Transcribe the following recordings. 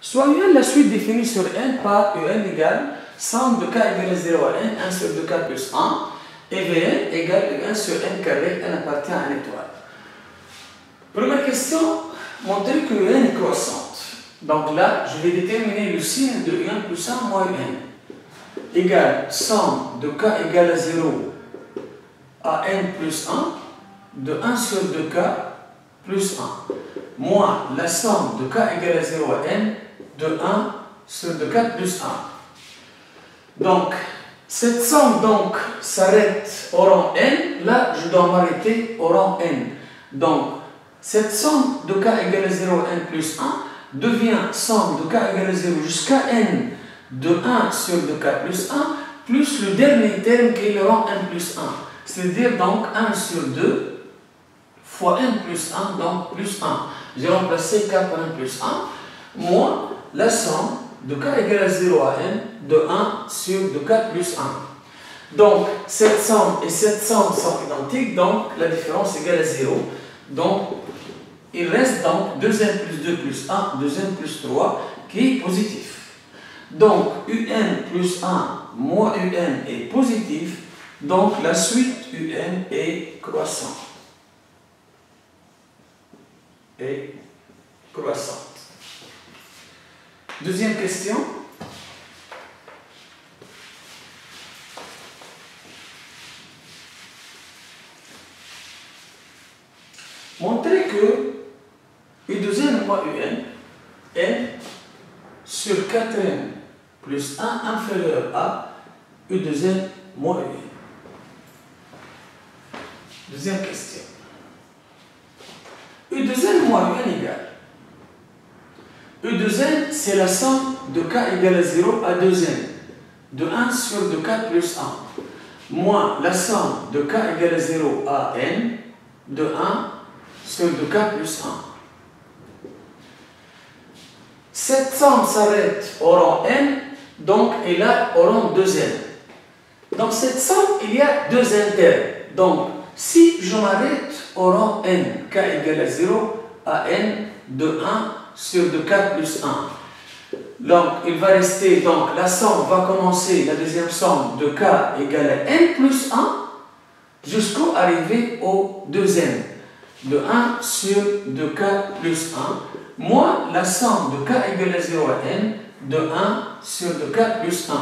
Soit UN, la suite définie sur n par UN égale somme de k égale à 0 à n, 1 sur 2k plus 1, et Vn égale UN sur n carré, n appartient à une étoile. Première question, montrer que UN est croissante. Donc là, je vais déterminer le signe de UN plus 1 moins UN égale somme de k égale à 0 à n plus 1 de 1 sur 2k plus 1 moins la somme de k égale à 0 à n de 1 sur 2k plus 1. Donc, cette somme s'arrête au rang n. Là, je dois m'arrêter au rang n. Donc, cette somme de k égale à 0 à n plus 1 devient somme de k égale à 0 jusqu'à n de 1 sur 2k plus 1 plus le dernier terme qui est le rang n plus 1. C'est-à-dire donc 1 sur 2 fois n plus 1, donc plus 1. J'ai remplacé k par n plus 1, moins la somme de k égale à 0 à n de 1 sur 2k plus 1. Donc, cette somme et cette somme sont identiques, donc la différence égale à 0. Donc, il reste donc 2n plus 2 plus 1, 2n plus 3, qui est positif. Donc, un plus 1 moins un est positif, donc la suite un est croissante. Deuxième question. Montrer que U de n moins un, n sur 4n plus 1 inférieur à U de n moins un. Deuxième question. U de n moins un égale. U de n, c'est la somme de k égale à 0 à 2n, de 1 sur 2k plus 1, moins la somme de k égale à 0 à n, de 1 sur 2k plus 1. Cette somme s'arrête au rang n, donc elle a au rang 2n. Dans cette somme, il y a deux termes. Donc, si je m'arrête au rang n, k égale à 0 à n de 1 sur 2k plus 1. Donc, il va rester, donc la somme va commencer, la deuxième somme de k égale à n plus 1 jusqu'à arriver au deuxième de 1 sur 2k plus 1 moins la somme de k égale à 0 à n de 1 sur 2k plus 1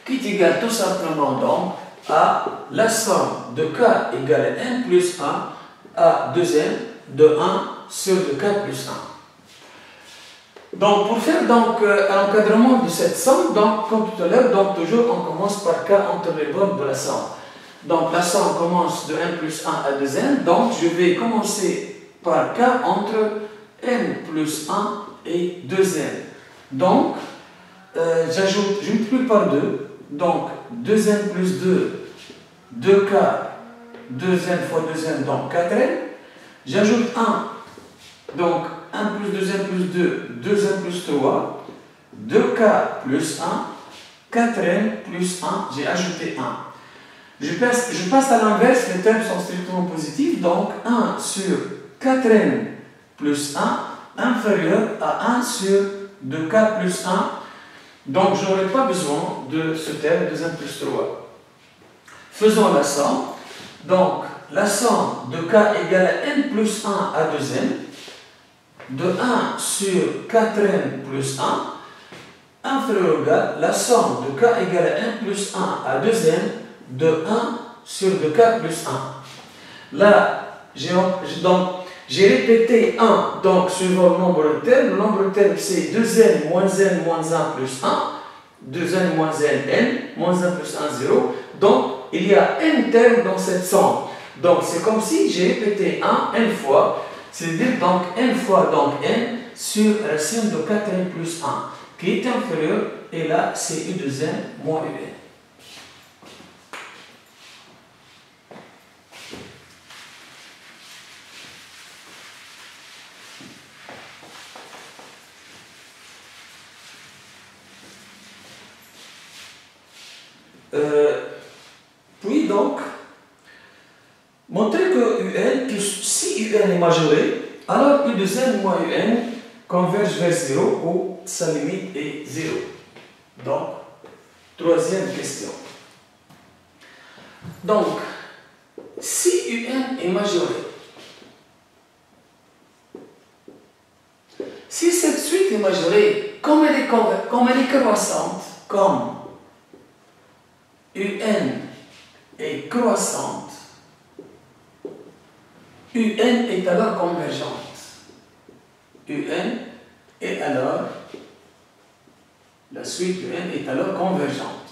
qui est égal tout simplement donc à la somme de k égale à n plus 1 à deuxième de 1 sur 2k plus 1. Donc pour faire donc, un encadrement de cette somme, donc, comme tout à l'heure, donc toujours on commence par k entre les bornes de la somme. Donc la somme commence de 1 plus 1 à 2n, donc je vais commencer par k entre n plus 1 et 2n. Donc je multiplie par 2, donc 2n plus 2, 2k, 2n fois 2n, donc 4n. J'ajoute 1, donc 1 plus 2n plus 2, 2n plus 3, 2k plus 1, 4n plus 1, j'ai ajouté 1. Je passe à l'inverse, les termes sont strictement positifs, donc 1 sur 4n plus 1 inférieur à 1 sur 2k plus 1. Donc je n'aurai pas besoin de ce terme 2n plus 3. Faisons la somme. Donc la somme de k égale à n plus 1 à 2n, de 1 sur 4n plus 1, inférieur ou égal la somme de k égale à n plus 1 à 2n, de 1 sur 2k plus 1. Là, j'ai répété 1, donc suivant le nombre de termes. Le nombre de termes, c'est 2n moins 1 plus 1, 2n moins n, moins 1 plus 1, 0. Donc, il y a n termes dans cette somme. Donc, c'est comme si j'ai répété 1 n fois, c'est-à-dire donc n fois donc n sur racine de 4n plus 1, qui est inférieur, et là, c'est u de n moins un. Puis donc, montrer que UN, que si UN est majoré, alors U de n moins UN converge vers 0 ou sa limite est 0. Donc, troisième question. Donc, si un est majoré, si cette suite est majorée, comme elle est croissante, comme UN est croissante, UN est alors convergente. UN est alors, la suite UN est alors convergente.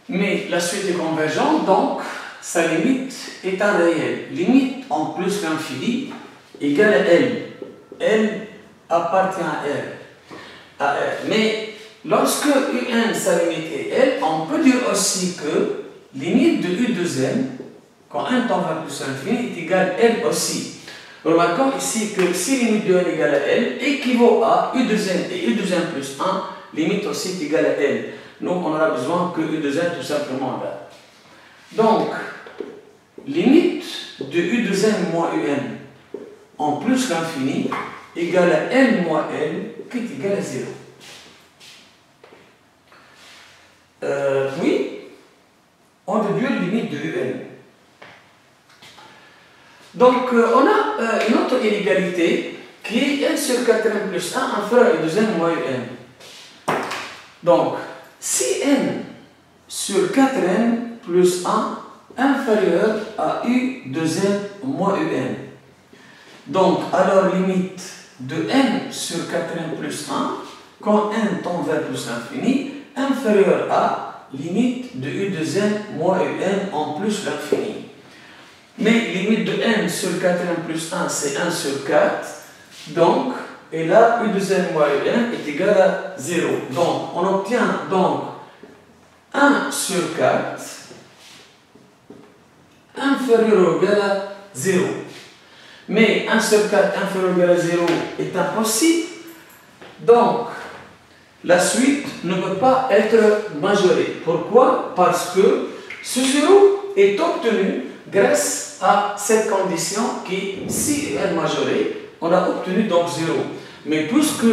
Mais la suite est convergente, donc sa limite est un réel. Limite en plus l'infini égale à L. L appartient à R. Mais lorsque UN, sa limite est L, on peut dire aussi que limite de U de N, quand 1 tend vers plus l'infini, est égale à L aussi. Remarquons ici que si limite de N égale à L, équivaut à U de N et U de N plus 1, limite aussi est égale à L. Donc on aura besoin que U de N tout simplement là. Donc, limite de U de N moins UN en plus l'infini égale à L moins L qui est égal à 0. Puis, on déduit la limite de UN. Donc, on a une autre inégalité qui est N sur 4N plus 1 inférieur à U de N moins UN. Donc, si N sur 4N plus 1 inférieur à U de N moins UN. Donc, alors limite de N sur 4N plus 1, quand N tend vers plus l'infini, inférieur à limite de U de N moins UN en plus l'infini. Mais limite de N sur 4N plus 1, c'est 1 sur 4. Donc, et là, U de N moins UN est égal à 0. Donc, on obtient donc 1 sur 4 inférieur ou égal à 0. Mais 1 sur 4 inférieur ou égal à 0 est impossible. Donc, la suite ne peut pas être majorée. Pourquoi? Parce que ce 0 est obtenu grâce à cette condition qui, si elle est majorée, on a obtenu donc 0. Mais puisque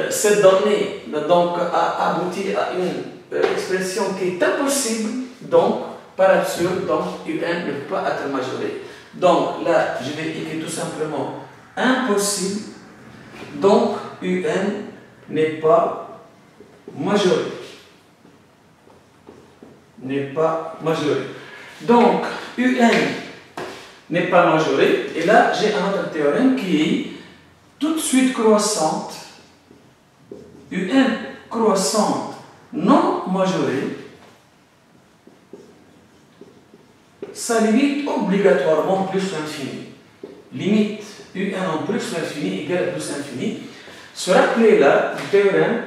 cette donnée donc, a abouti à une expression qui est impossible, donc, par absurde, donc, UN ne peut pas être majoré. Donc, là, je vais écrire tout simplement impossible, donc, UN n'est pas majoré. N'est pas majoré. Donc, UN n'est pas majoré. Et là, j'ai un autre théorème qui est tout de suite croissante. UN croissante non majorée. Ça limite obligatoirement plus l'infini. Limite UN en plus l'infini égale à plus l'infini. Se rappeler là, du théorème,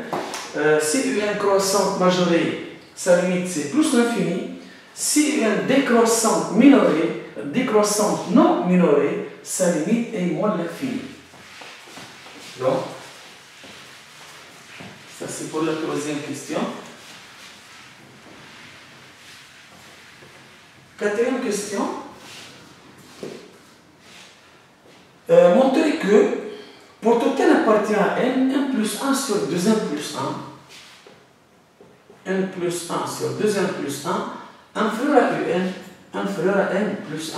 si UN croissante majorée, sa limite c'est plus l'infini. Si UN décroissante minorée, décroissante non minorée, sa limite est moins l'infini. Donc, ça c'est pour la troisième question. Quatrième question. Montrer que pour tout n appartient à n, n plus 1 sur 2n plus 1, n plus 1 sur 2n plus 1, inférieur à un, inférieur à n plus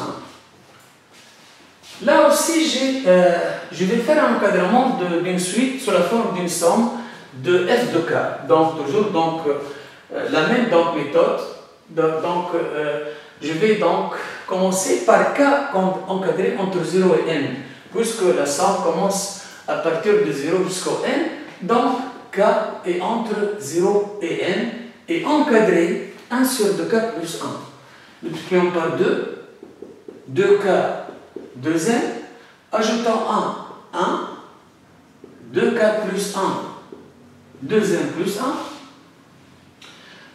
1. Là aussi, je vais faire un encadrement d'une suite sous la forme d'une somme de f de k. Donc, toujours donc, la même donc, méthode. Donc, je vais donc commencer par k encadré entre 0 et n, puisque la somme commence à partir de 0 jusqu'au n. Donc, k est entre 0 et n et encadré 1 sur 2k plus 1. Multiplions par 2, 2k, 2n, ajoutant 1, 1, 2k plus 1, 2n plus 1,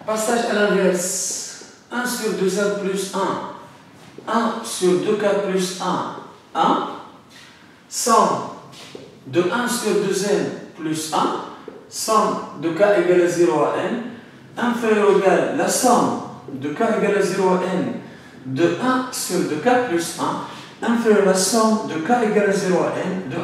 passage à l'inverse, 1 sur 2n plus 1, 1 sur 2k plus 1, 1, somme de 1 sur 2n plus 1, somme de k égale à 0 à n, inférieur ou égal la somme de k égale à 0 à n de 1 sur 2k plus 1, inférieur à la somme de k égale à 0 à n de 1.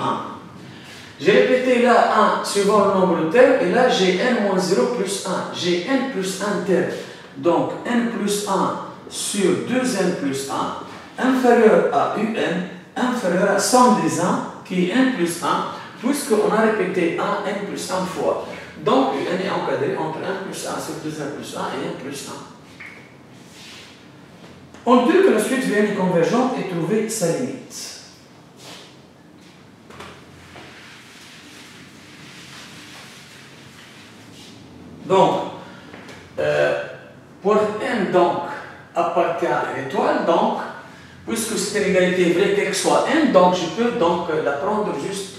J'ai répété là 1 suivant le nombre de termes, et là j'ai n moins 0 plus 1. J'ai n plus 1 terme. Donc n plus 1 sur 2n plus 1 inférieur à un, inférieur à la somme des 1 qui est n plus 1, puisqu'on a répété 1, n plus 1 fois. Donc un est encadré entre 1 plus 1 sur 2n plus 1 et n plus 1. On dit que la suite VN convergente et trouver sa limite. Donc, pour n donc appartient à l'étoile, donc, puisque c'est une égalité vraie quel que soit n, donc je peux donc la prendre juste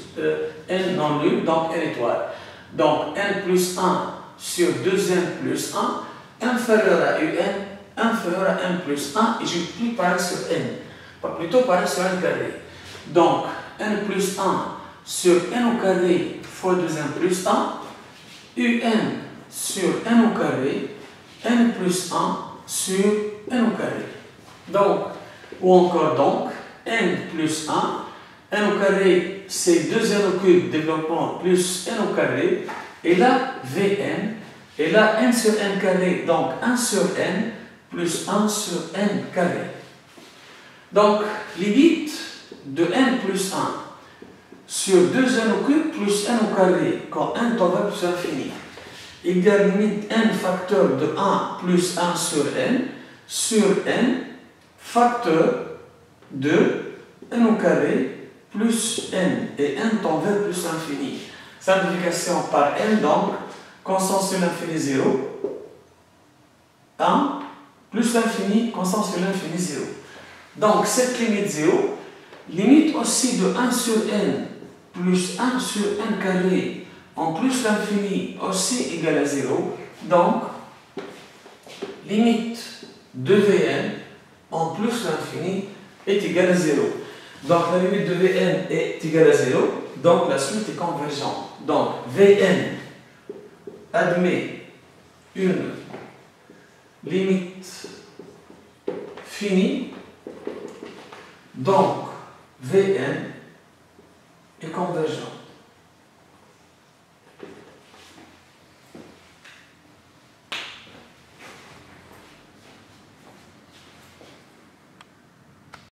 n non nul, donc n étoile. Donc n plus 1 sur 2n plus 1 inférieur à un, inférieur à n plus 1, et je multiplie par sur n, plutôt par sur n carré. Donc n plus 1 sur n au carré fois 2n plus 1, un sur n au carré, n plus 1 sur n au carré. Donc, ou encore donc, n plus 1, n au carré c'est 2n au cube développement plus n au carré, et là Vn, et là n sur n carré, donc 1 sur n plus 1 sur n carré. Donc, limite de n plus 1 sur 2n au cube plus n au carré, quand n tend vers plus l'infini, égale limite n facteur de 1 plus 1 sur n facteur de n au carré plus n, et n tend vers plus l'infini. Simplification par n, donc, constant sur l'infini 0, 1, plus l'infini, constant sur l'infini 0. Donc, cette limite 0, limite aussi de 1 sur n plus 1 sur n carré en plus l'infini aussi égal à 0. Donc, limite de Vn en plus l'infini est égal à 0. Donc, la limite de Vn est égale à 0. Donc, la suite est convergente. Donc, Vn admet une limite finie. Donc, Vn est convergent.